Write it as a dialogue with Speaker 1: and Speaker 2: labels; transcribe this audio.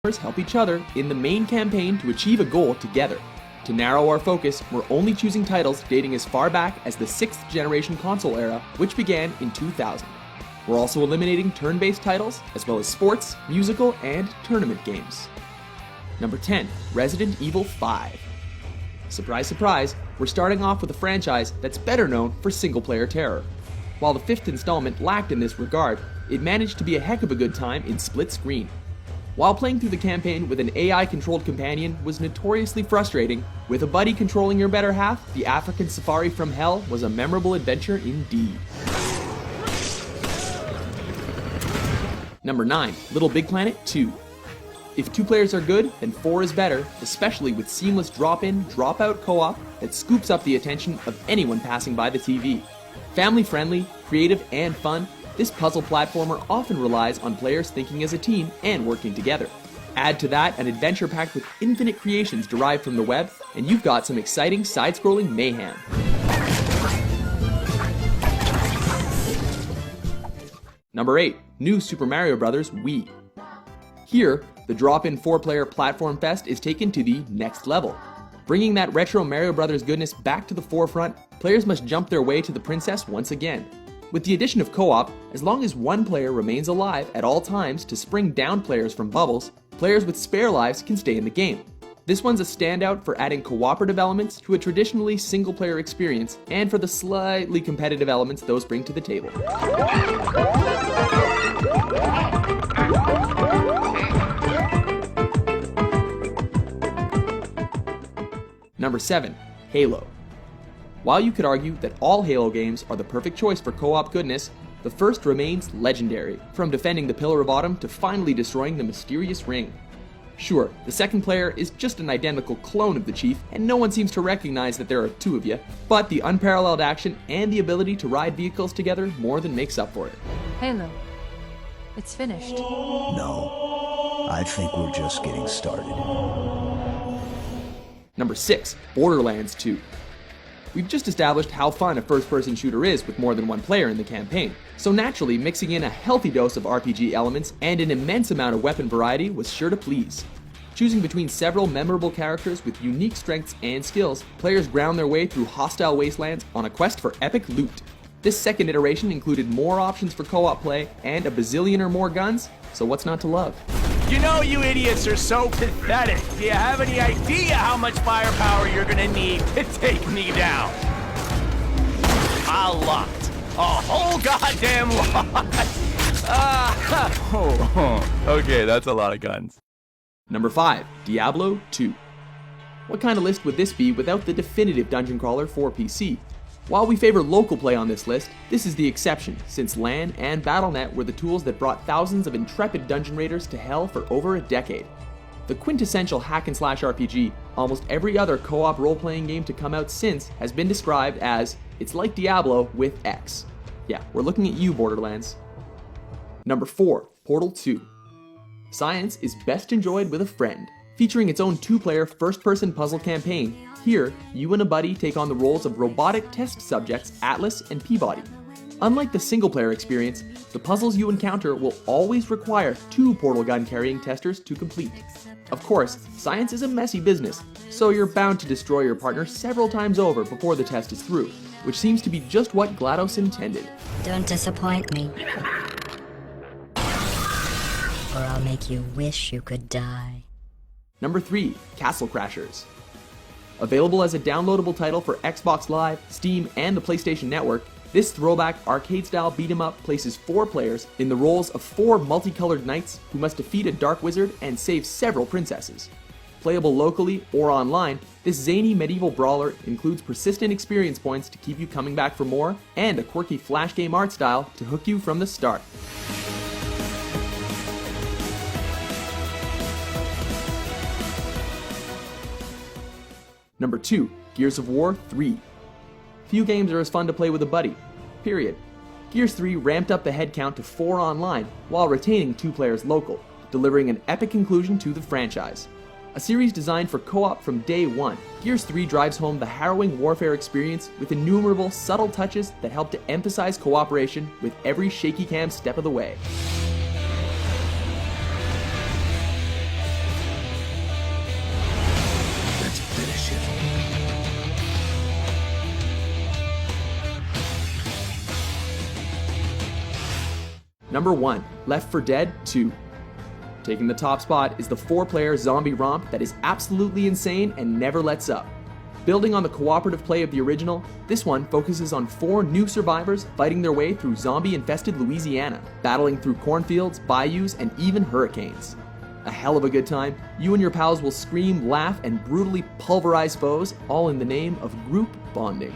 Speaker 1: help each other in the main campaign to achieve a goal together. To narrow our focus, we're only choosing titles dating as far back as the 6th generation console era, which began in 2000. We're also eliminating turn-based titles, as well as sports, musical, and tournament games. Number 10, Resident Evil 5. Surprise, surprise, we're starting off with a franchise that's better known for single-player terror. While the 5th installment lacked in this regard, it managed to be a heck of a good time in split screen. While playing through the campaign with an AI-controlled companion was notoriously frustrating, with a buddy controlling your better half, the African safari from hell was a memorable adventure indeed. Number 9, Little Big Planet 2. If 2 players are good, then 4 is better, especially with seamless drop-in, drop-out co-op that scoops up the attention of anyone passing by the TV. Family-friendly, creative, and fun, this puzzle platformer often relies on players thinking as a team and working together. Add to that an adventure packed with infinite creations derived from the web, and you've got some exciting side-scrolling mayhem. Number 8, New Super Mario Bros. Wii. Here, the drop-in 4-player platform fest is taken to the next level. Bringing that retro Mario Bros. Goodness back to the forefront, players must jump their way to the princess once again. With the addition of co-op, as long as one player remains alive at all times to spring down players from bubbles, players with spare lives can stay in the game. This one's a standout for adding cooperative elements to a traditionally single-player experience and for the slightly competitive elements those bring to the table. Number 7, Halo. While you could argue that all Halo games are the perfect choice for co-op goodness, the first remains legendary, from defending the Pillar of Autumn to finally destroying the mysterious ring. Sure, the second player is just an identical clone of the Chief, and no one seems to recognize that there are 2 of you, but the unparalleled action and the ability to ride vehicles together more than makes up for it.
Speaker 2: Halo. It's finished.
Speaker 3: No, I think we're just getting started.
Speaker 1: Number 6, Borderlands 2. We've just established how fun a first-person shooter is with more than one player in the campaign, so naturally mixing in a healthy dose of RPG elements and an immense amount of weapon variety was sure to please. Choosing between several memorable characters with unique strengths and skills, players ground their way through hostile wastelands on a quest for epic loot. This second iteration included more options for co-op play and a bazillion or more guns, so what's not to love?
Speaker 4: You know you idiots are so pathetic. Do you have any idea how much firepower you're gonna need to take me down? A lot. A whole goddamn lot. Okay, that's a lot of guns.
Speaker 1: Number 5, Diablo 2. What kind of list would this be without the definitive dungeon crawler for PC? While we favor local play on this list, this is the exception, since LAN and Battle.net were the tools that brought thousands of intrepid dungeon raiders to hell for over a decade. The quintessential hack-and-slash RPG, almost every other co-op role-playing game to come out since has been described as, it's like Diablo with X. Yeah, we're looking at you, Borderlands. Number 4, Portal 2. Science is best enjoyed with a friend. Featuring its own 2-player first-person puzzle campaign, here, you and a buddy take on the roles of robotic test subjects Atlas and Peabody. Unlike the single-player experience, the puzzles you encounter will always require 2 portal gun-carrying testers to complete. Of course, science is a messy business, so you're bound to destroy your partner several times over before the test is through, which seems to be just what GLaDOS intended.
Speaker 5: Don't disappoint me, or I'll make you wish you could die.
Speaker 1: Number 3, Castle Crashers. Available as a downloadable title for Xbox Live, Steam, and the PlayStation Network, this throwback arcade-style beat-em-up places 4 players in the roles of 4 multicolored knights who must defeat a dark wizard and save several princesses. Playable locally or online, this zany medieval brawler includes persistent experience points to keep you coming back for more, and a quirky flash game art style to hook you from the start. Number 2, Gears of War 3. Few games are as fun to play with a buddy, period. Gears 3 ramped up the head count to 4 online, while retaining 2 players local, delivering an epic conclusion to the franchise. A series designed for co-op from day one, Gears 3 drives home the harrowing warfare experience with innumerable subtle touches that help to emphasize cooperation with every shaky cam step of the way. Number 1, Left 4 Dead 2. Taking the top spot is the 4-player zombie romp that is absolutely insane and never lets up. Building on the cooperative play of the original, this one focuses on 4 new survivors fighting their way through zombie-infested Louisiana, battling through cornfields, bayous, and even hurricanes. A hell of a good time. You and your pals will scream, laugh, and brutally pulverize foes, all in the name of group bonding.